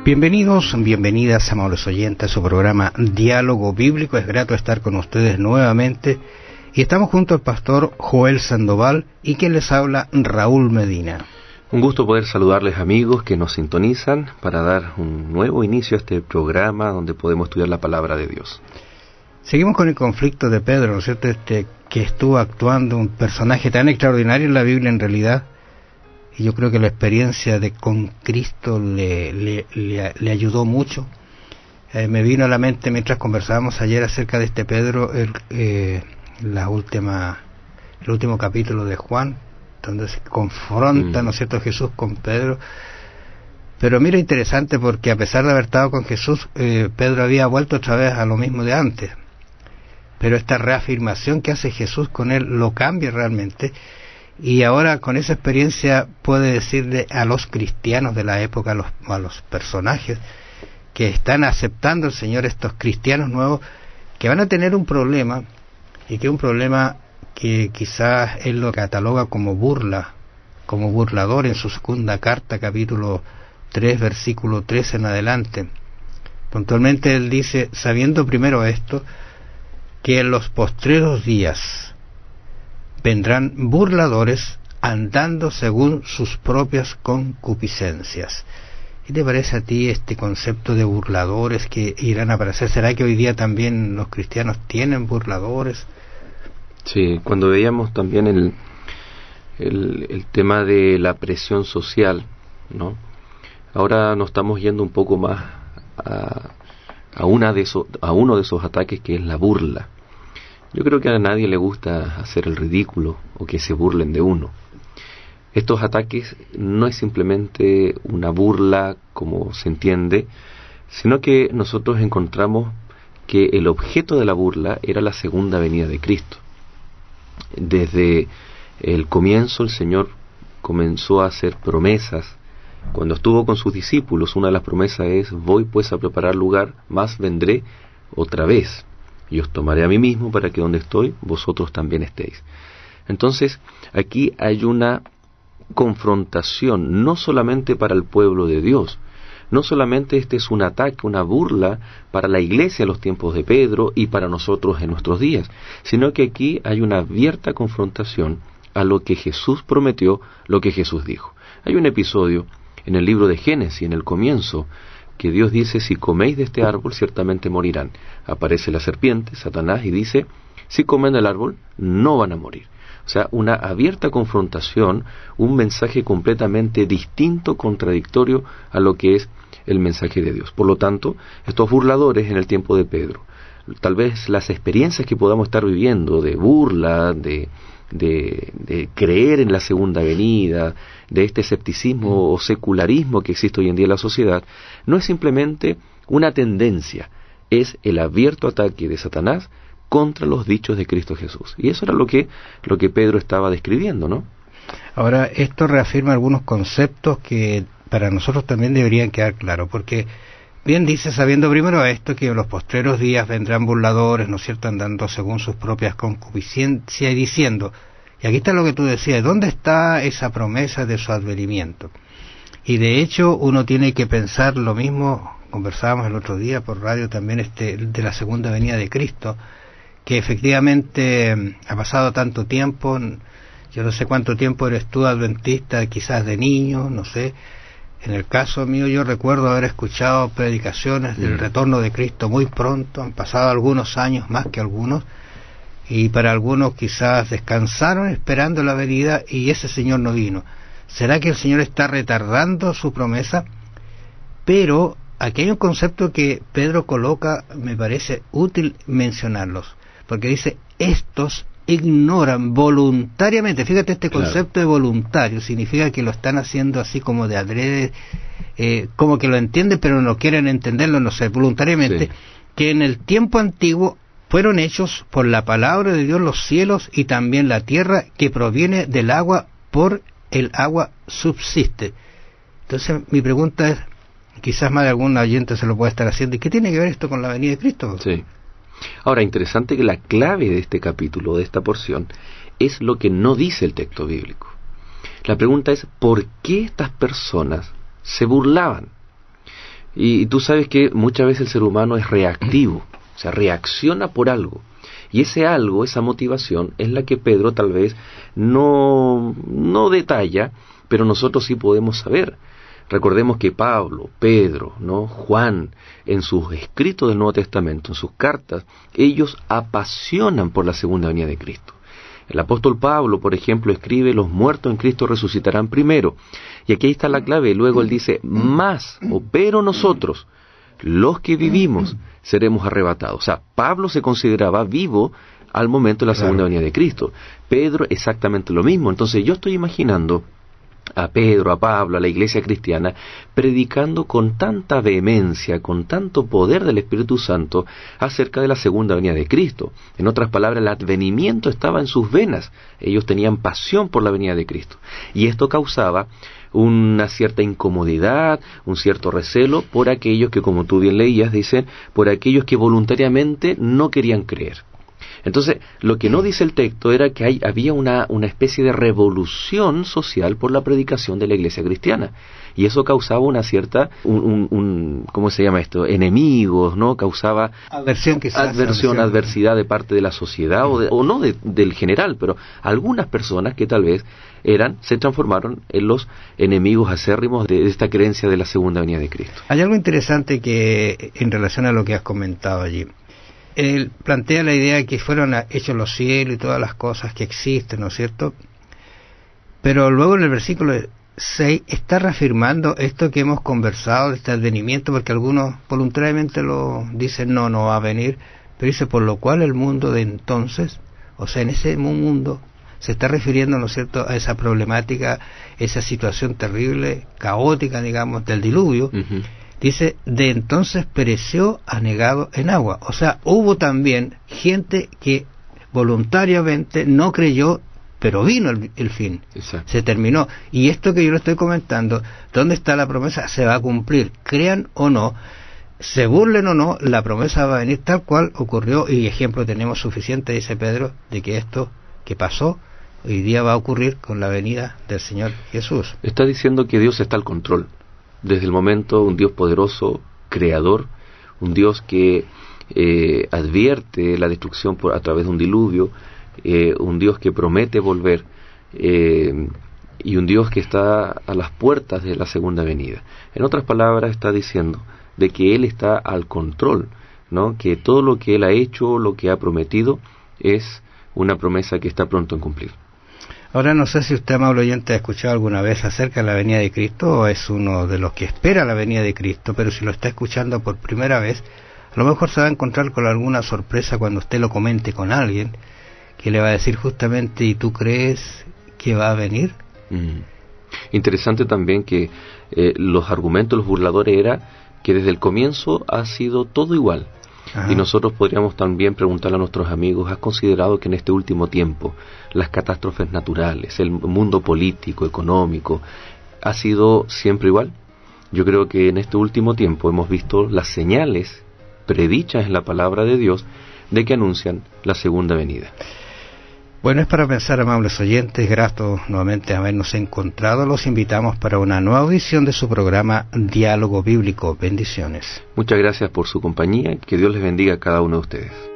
Bienvenidos, bienvenidas, amables oyentes, a su programa Diálogo Bíblico. Es grato estar con ustedes nuevamente. Y estamos junto al pastor Joel Sandoval y quien les habla, Raúl Medina. Un gusto poder saludarles, amigos que nos sintonizan para dar un nuevo inicio a este programa donde podemos estudiar la palabra de Dios. Seguimos con el conflicto de Pedro, ¿no es cierto? Que estuvo actuando un personaje tan extraordinario en la Biblia en realidad. Y yo creo que la experiencia con Cristo le ayudó mucho. Me vino a la mente mientras conversábamos ayer acerca de este Pedro, el último capítulo de Juan, donde se confronta, ¿no es cierto?, Jesús con Pedro. Pero mira, interesante, porque a pesar de haber estado con Jesús, Pedro había vuelto otra vez a lo mismo de antes. Pero esta reafirmación que hace Jesús con él lo cambia realmente. Y ahora con esa experiencia puede decirle a los cristianos de la época, a los personajes que están aceptando al Señor, estos cristianos nuevos, que van a tener un problema, y que un problema que quizás él lo cataloga como burla, como burlador en su segunda carta, capítulo 3, versículo 3 en adelante. Puntualmente él dice, sabiendo primero esto, que en los postreros días vendrán burladores andando según sus propias concupiscencias. ¿Qué te parece a ti este concepto de burladores que irán a aparecer? ¿Será que hoy día también los cristianos tienen burladores? Sí, cuando veíamos también el tema de la presión social, ¿no? Ahora nos estamos yendo un poco más a uno de esos ataques, que es la burla. Yo creo que a nadie le gusta hacer el ridículo o que se burlen de uno. Estos ataques no es simplemente una burla como se entiende, sino que nosotros encontramos que el objeto de la burla era la segunda venida de Cristo. Desde el comienzo el Señor comenzó a hacer promesas. Cuando estuvo con sus discípulos, una de las promesas es: voy pues a preparar lugar, mas vendré otra vez. Y os tomaré a mí mismo para que donde estoy, vosotros también estéis. Entonces, aquí hay una confrontación, no solamente para el pueblo de Dios, no solamente este es un ataque, una burla para la iglesia en los tiempos de Pedro y para nosotros en nuestros días, sino que aquí hay una abierta confrontación a lo que Jesús prometió, lo que Jesús dijo. Hay un episodio en el libro de Génesis, en el comienzo, que Dios dice: si coméis de este árbol, ciertamente morirán. Aparece la serpiente, Satanás, y dice: si comen del árbol, no van a morir. O sea, una abierta confrontación, un mensaje completamente distinto, contradictorio a lo que es el mensaje de Dios. Por lo tanto, estos burladores en el tiempo de Pedro, tal vez las experiencias que podamos estar viviendo de burla, de creer en la segunda venida, de este escepticismo o secularismo que existe hoy en día en la sociedad, no es simplemente una tendencia, es el abierto ataque de Satanás contra los dichos de Cristo Jesús. Y eso era lo que Pedro estaba describiendo, ¿no? Ahora, esto reafirma algunos conceptos que para nosotros también deberían quedar claros, porque bien dice, sabiendo primero esto, que en los postreros días vendrán burladores, ¿no es cierto?, andando según sus propias concupiscencias, y diciendo, y aquí está lo que tú decías, ¿dónde está esa promesa de su advenimiento? Y de hecho uno tiene que pensar lo mismo, conversábamos el otro día por radio también de la segunda venida de Cristo, que efectivamente ha pasado tanto tiempo. Yo no sé cuánto tiempo eres tú adventista, quizás de niño, no sé. En el caso mío, yo recuerdo haber escuchado predicaciones del retorno de Cristo muy pronto. Han pasado algunos años, más que algunos, y para algunos quizás descansaron esperando la venida y ese Señor no vino. ¿Será que el Señor está retardando su promesa? Pero aquí hay un concepto que Pedro coloca, me parece útil mencionarlos, porque dice: estos ignoran voluntariamente. Fíjate, este concepto de voluntario significa que lo están haciendo así como de adrede, como que lo entienden pero no quieren entenderlo, no sé, voluntariamente, sí. Que en el tiempo antiguo fueron hechos por la palabra de Dios los cielos y también la tierra, que proviene del agua, por el agua subsiste. Entonces mi pregunta es, quizás más de algún oyente se lo puede estar haciendo, ¿y qué tiene que ver esto con la venida de Cristo? Sí. Ahora, interesante que la clave de este capítulo, de esta porción, es lo que no dice el texto bíblico. La pregunta es, ¿por qué estas personas se burlaban? Y tú sabes que muchas veces el ser humano es reactivo, o sea, reacciona por algo. Y ese algo, esa motivación, es la que Pedro tal vez no detalla, pero nosotros sí podemos saber. Recordemos que Pablo, Pedro, ¿no?, Juan, en sus escritos del Nuevo Testamento, en sus cartas, ellos apasionan por la segunda venida de Cristo. El apóstol Pablo, por ejemplo, escribe: los muertos en Cristo resucitarán primero. Y aquí está la clave. Luego él dice: pero nosotros, los que vivimos, seremos arrebatados. O sea, Pablo se consideraba vivo al momento de la segunda venida de Cristo. Pedro exactamente lo mismo. Entonces yo estoy imaginando a Pedro, a Pablo, a la iglesia cristiana, predicando con tanta vehemencia, con tanto poder del Espíritu Santo acerca de la segunda venida de Cristo. En otras palabras, el advenimiento estaba en sus venas. Ellos tenían pasión por la venida de Cristo. Y esto causaba una cierta incomodidad, un cierto recelo por aquellos que, como tú bien leías, dicen, por aquellos que voluntariamente no querían creer. Entonces, lo que no dice el texto era que había una especie de revolución social por la predicación de la iglesia cristiana. Y eso causaba una cierta, ¿cómo se llama esto? Enemigos, ¿no? Causaba adversidad de parte de la sociedad, o no del general, pero algunas personas que tal vez se transformaron en los enemigos acérrimos de esta creencia de la segunda venida de Cristo. Hay algo interesante que, en relación a lo que has comentado allí, él plantea la idea de que fueron hechos los cielos y todas las cosas que existen, ¿no es cierto? Pero luego en el versículo 6 está reafirmando esto que hemos conversado, de este advenimiento, porque algunos voluntariamente lo dicen: no va a venir, pero dice: por lo cual el mundo de entonces, o sea, en ese mundo, se está refiriendo, ¿no es cierto?, a esa problemática, esa situación terrible, caótica, digamos, del diluvio. Uh-huh. Dice: de entonces pereció anegado en agua. O sea, hubo también gente que voluntariamente no creyó, pero vino el fin. Exacto. Se terminó. Y esto que yo le estoy comentando, ¿dónde está la promesa? Se va a cumplir, crean o no, se burlen o no, la promesa va a venir tal cual ocurrió. Y ejemplo tenemos suficiente, dice Pedro, de que esto que pasó hoy día va a ocurrir con la venida del Señor Jesús. Está diciendo que Dios está al control. Desde el momento, un Dios poderoso, creador, un Dios que advierte la destrucción a través de un diluvio, un Dios que promete volver, y un Dios que está a las puertas de la segunda venida. En otras palabras, está diciendo de que Él está al control, ¿no? Que todo lo que Él ha hecho, lo que ha prometido, es una promesa que está pronto en cumplir. Ahora, no sé si usted, amable oyente, ha escuchado alguna vez acerca de la venida de Cristo, o es uno de los que espera la venida de Cristo, pero si lo está escuchando por primera vez, a lo mejor se va a encontrar con alguna sorpresa cuando usted lo comente con alguien, que le va a decir justamente: ¿y tú crees que va a venir? Interesante también que los argumentos, los burladores, era que desde el comienzo ha sido todo igual. Ajá. Y nosotros podríamos también preguntarle a nuestros amigos: ¿has considerado que en este último tiempo las catástrofes naturales, el mundo político, económico, ha sido siempre igual? Yo creo que en este último tiempo hemos visto las señales predichas en la palabra de Dios de que anuncian la segunda venida. Bueno, es para pensar, amables oyentes. Grato nuevamente habernos encontrado. Los invitamos para una nueva edición de su programa Diálogo Bíblico. Bendiciones. Muchas gracias por su compañía. Que Dios les bendiga a cada uno de ustedes.